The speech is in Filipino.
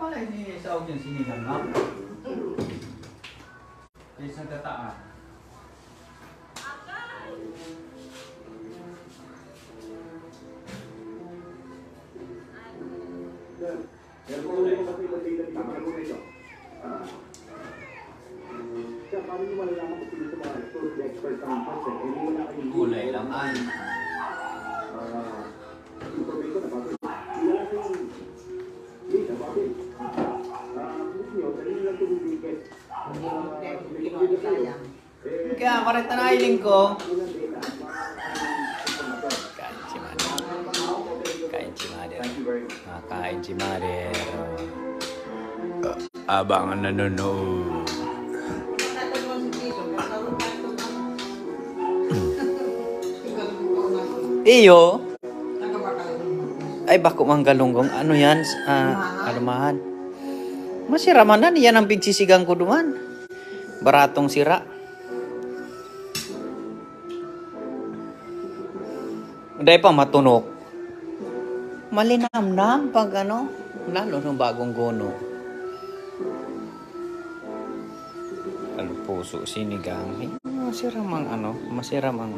pala ini sa audience sinigang na. Isang tataan. Gulay lang ay. Kaya marita na iling ko. Kain si Mother. Kain si Mother. Abang nanonood. Iyo. Ay, bako mang galunggong. Ano yan? Alumahan. Masira man yan ang pigsisigang ko duman. Baratong sira. Dahil pa matunok. Malinamnam pag ano. Lalo ng bagong gono. Puso, sinigang. Masira mang ano. Masira mang